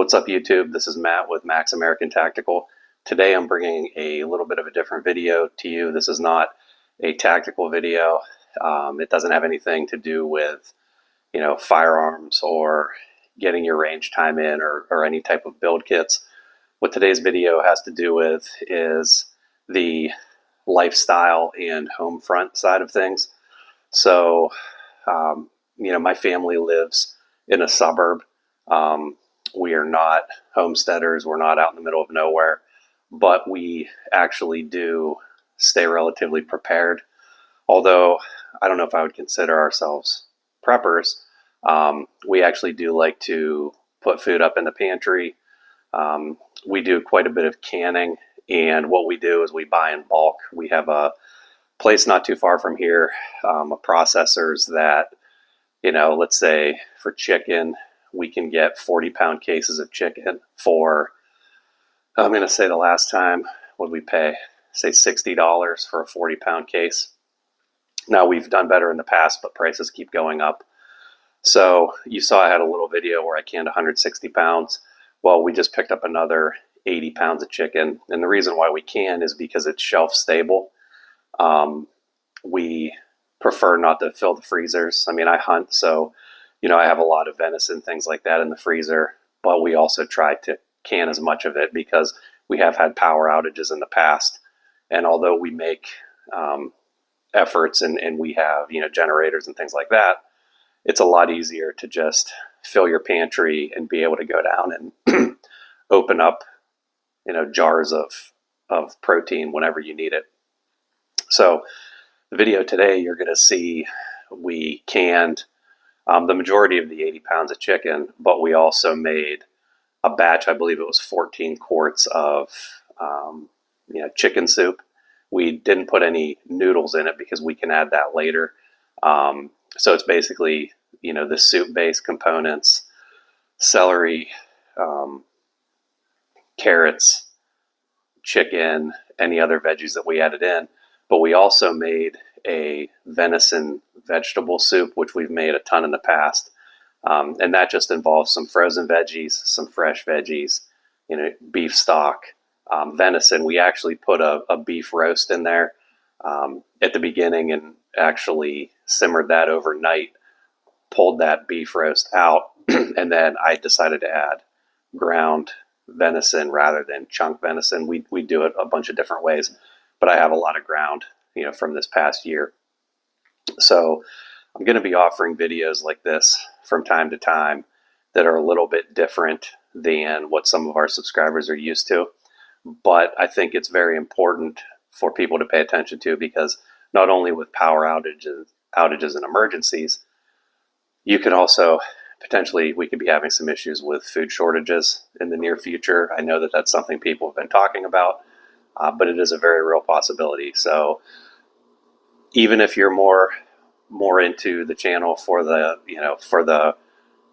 What's up, YouTube? This is Matt with Max American Tactical. Today I'm bringing a little bit of a different video to you. This is not a tactical video. It doesn't have anything to do with, firearms or getting your range time in or any type of build kits. What today's video has to do with is the lifestyle and home front side of things. So, my family lives in a suburb. We are not homesteaders. We're not out in the middle of nowhere, but we actually do stay relatively prepared. Although I don't know if I would consider ourselves preppers. We actually do like to put food up in the pantry. We do quite a bit of canning, and what we do is we buy in bulk. We have a place not too far from here, processors that, let's say for chicken, we can get 40-pound cases of chicken for, I'm going to say the last time, what did we pay? Say $60 for a 40-pound case. Now, we've done better in the past, but prices keep going up. So you saw I had a little video where I canned 160 pounds. Well, we just picked up another 80 pounds of chicken. And the reason why we can is because it's shelf stable. We prefer not to fill the freezers. I hunt, so I have a lot of venison, things like that in the freezer, but we also try to can as much of it because we have had power outages in the past. And although we make efforts and we have, generators and things like that, it's a lot easier to just fill your pantry and be able to go down and open up, jars of protein whenever you need it. So the video today, you're going to see we canned the majority of the 80 pounds of chicken, but we also made a batch, I believe it was 14 quarts of chicken soup. We didn't put any noodles in it because we can add that later. So it's basically, the soup-based components, celery, carrots, chicken, any other veggies that we added in. But we also made a venison vegetable soup, which we've made a ton in the past. And that just involves some frozen veggies, some fresh veggies, beef stock, venison. We actually put a beef roast in there at the beginning and actually simmered that overnight, pulled that beef roast out, and then I decided to add ground venison rather than chunk venison. We do it a bunch of different ways, but I have a lot of ground, from this past year. So I'm going to be offering videos like this from time to time that are a little bit different than what some of our subscribers are used to. But I think it's very important for people to pay attention to, because not only with power outages and emergencies, you can also potentially, we could be having some issues with food shortages in the near future. I know that that's something people have been talking about, but it is a very real possibility. So even if you're more into the channel for the, for the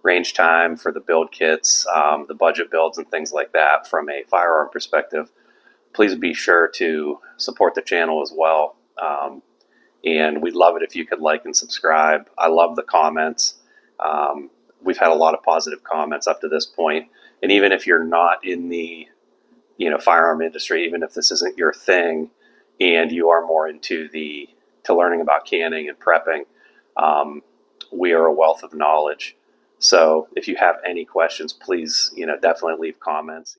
range time, for the build kits, the budget builds and things like that from a firearm perspective, please be sure to support the channel as well. And we'd love it if you could like and subscribe. I love the comments. We've had a lot of positive comments up to this point. And even if you're not in the, firearm industry, even if this isn't your thing and you are more into to learning about canning and prepping, we are a wealth of knowledge. So if you have any questions, please, definitely leave comments.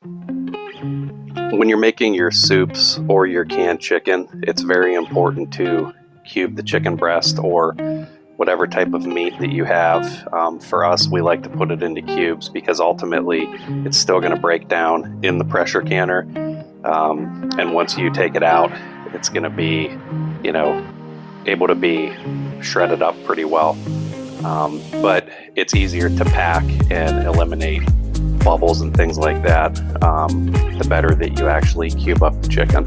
When you're making your soups or your canned chicken, it's very important to cube the chicken breast or whatever type of meat that you have. For us, we like to put it into cubes because ultimately it's still going to break down in the pressure canner. And once you take it out, it's going to be, able to be shredded up pretty well. But it's easier to pack and eliminate bubbles and things like that, the better that you actually cube up the chicken.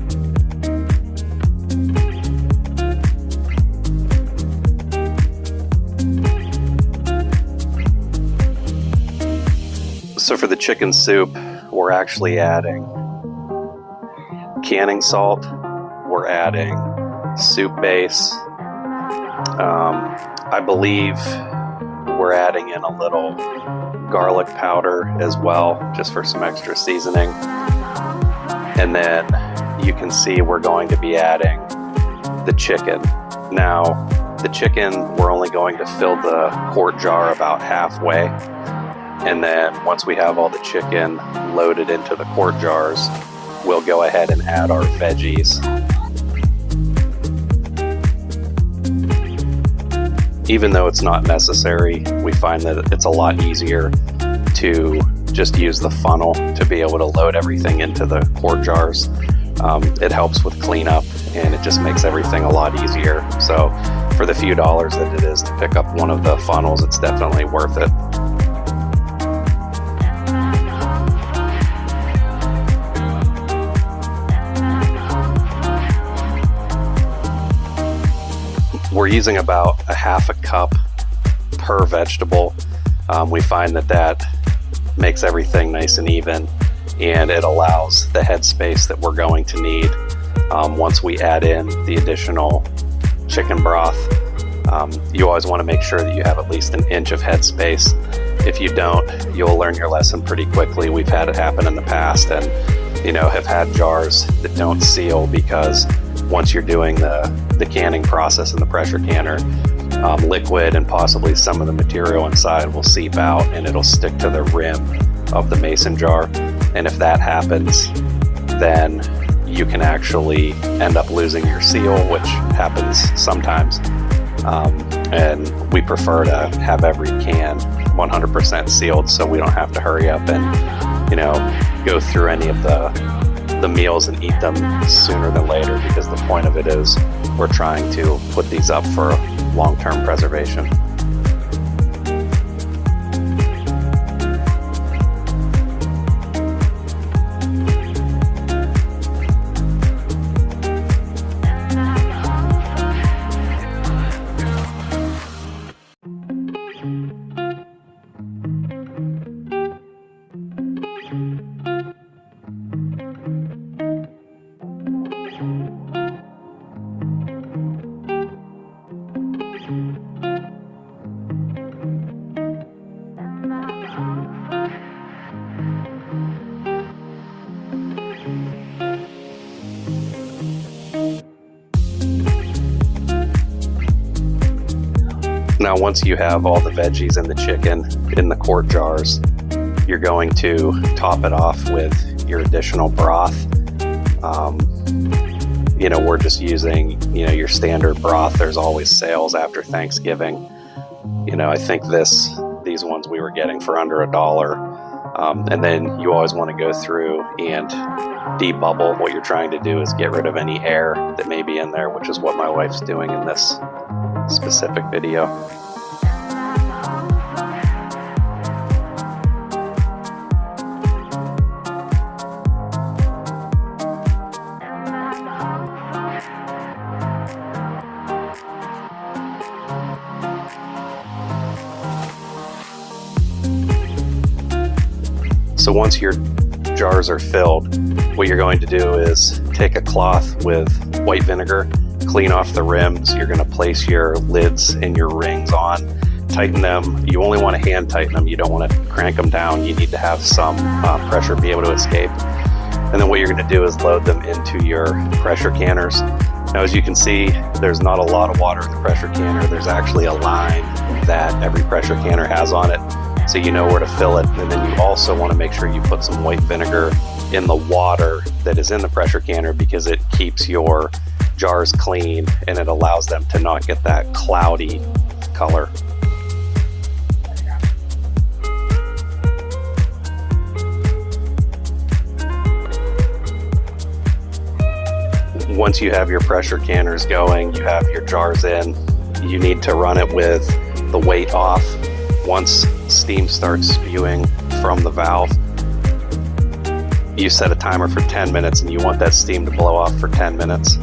So for the chicken soup, we're actually adding canning salt, we're adding soup base. I believe we're adding in a little garlic powder as well, just for some extra seasoning. And then you can see we're going to be adding the chicken. Now, the chicken, we're only going to fill the quart jar about halfway. And then once we have all the chicken loaded into the quart jars, we'll go ahead and add our veggies. Even though it's not necessary, we find that it's a lot easier to just use the funnel to be able to load everything into the quart jars. It helps with cleanup, and it just makes everything a lot easier. So for the few dollars that it is to pick up one of the funnels, it's definitely worth it. We're using about a half a cup per vegetable. We find that makes everything nice and even, and it allows the headspace that we're going to need once we add in the additional chicken broth. You always want to make sure that you have at least an inch of headspace. If you don't, you'll learn your lesson pretty quickly. We've had it happen in the past, and have had jars that don't seal because once you're doing the canning process in the pressure canner, liquid and possibly some of the material inside will seep out and it'll stick to the rim of the mason jar. And if that happens, then you can actually end up losing your seal, which happens sometimes. And we prefer to have every can 100% sealed, so we don't have to hurry up and go through any of the meals and eat them sooner than later, because the point of it is we're trying to put these up for long-term preservation. Now, once you have all the veggies and the chicken in the quart jars, you're going to top it off with your additional broth. We're just using, your standard broth. There's always sales after Thanksgiving. I think these ones we were getting for under $1. And then you always want to go through and debubble. What you're trying to do is get rid of any air that may be in there, which is what my wife's doing in this specific video. So once your jars are filled, what you're going to do is take a cloth with white vinegar, clean off the rims. You're going to place your lids and your rings on, tighten them. You only want to hand tighten them. You don't want to crank them down. You need to have some pressure be able to escape. And then what you're going to do is load them into your pressure canners. Now, as you can see, there's not a lot of water in the pressure canner. There's actually a line that every pressure canner has on it, so you know where to fill it. And then you also want to make sure you put some white vinegar in the water that is in the pressure canner, because it keeps your jars clean and it allows them to not get that cloudy color. Once you have your pressure canners going, you have your jars in, you need to run it with the weight off. Once steam starts spewing from the valve, you set a timer for 10 minutes and you want that steam to blow off for 10 minutes.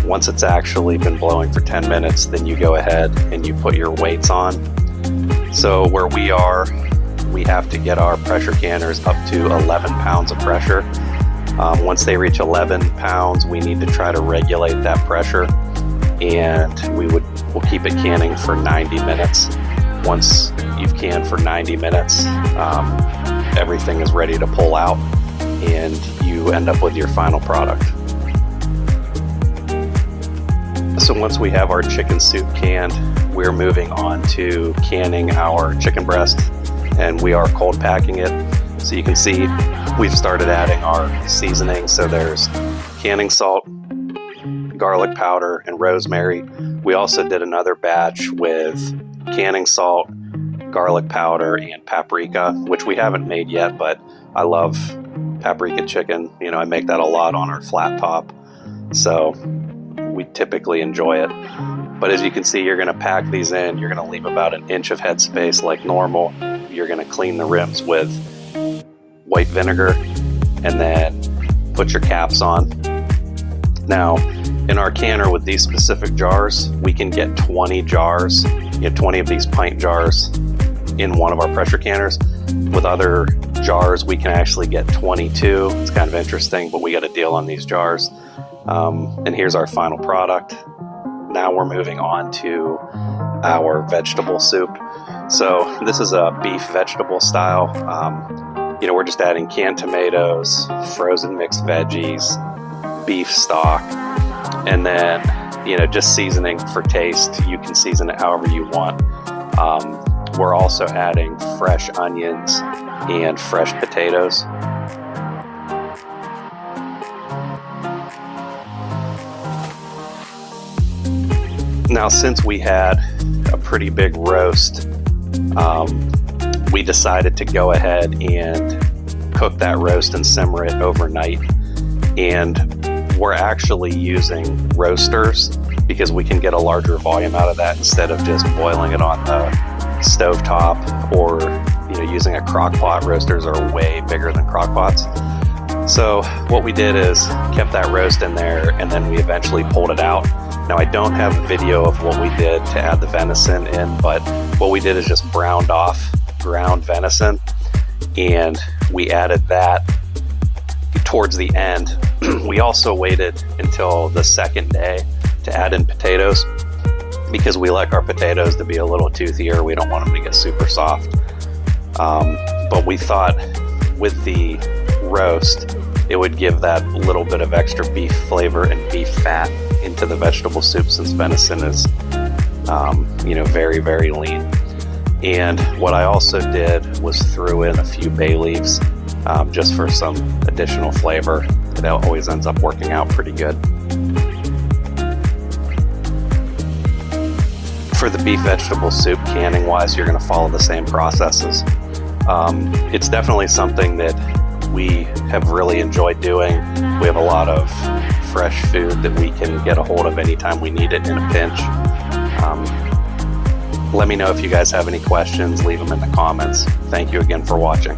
Once it's actually been blowing for 10 minutes, then you go ahead and you put your weights on. So where we are, we have to get our pressure canners up to 11 pounds of pressure. Once they reach 11 pounds, we need to try to regulate that pressure, and we'll keep it canning for 90 minutes. Once you've canned for 90 minutes, everything is ready to pull out, and you end up with your final product. So once we have our chicken soup canned, we're moving on to canning our chicken breast, and we are cold packing it. So you can see we've started adding our seasoning. So there's canning salt, garlic powder, and rosemary. We also did another batch with canning salt, garlic powder, and paprika, which we haven't made yet, but I love paprika chicken. You know, I make that a lot on our flat top, so we typically enjoy it. But as you can see, you're going to pack these in. You're going to leave about 1 inch of headspace like normal. You're going to clean the rims with white vinegar and then put your caps on. Now, in our canner with these specific jars, we can get 20 jars, 20 of these pint jars in one of our pressure canners. With other jars, we can actually get 22. It's kind of interesting, but we got a deal on these jars. And here's our final product. Now we're moving on to our vegetable soup. So this is a beef vegetable style. We're just adding canned tomatoes, frozen mixed veggies, beef stock, and then, just seasoning for taste. You can season it however you want. We're also adding fresh onions and fresh potatoes. Now, since we had a pretty big roast, we decided to go ahead and cook that roast and simmer it overnight. And we're actually using roasters because we can get a larger volume out of that instead of just boiling it on the stovetop or using a crock pot. Roasters are way bigger than crock pots. So what we did is kept that roast in there, and then we eventually pulled it out. Now, I don't have a video of what we did to add the venison in, but what we did is just browned off ground venison, and we added that towards the end. We also waited until the second day to add in potatoes because we like our potatoes to be a little toothier. We don't want them to get super soft. But we thought with the roast, it would give that little bit of extra beef flavor and beef fat into the vegetable soup, since venison is, very, very lean. And what I also did was threw in a few bay leaves just for some additional flavor. It always ends up working out pretty good. For the beef vegetable soup, canning wise, you're going to follow the same processes. It's definitely something that we have really enjoyed doing. We have a lot of fresh food that we can get a hold of anytime we need it in a pinch. Let me know if you guys have any questions. Leave them in the comments. Thank you again for watching.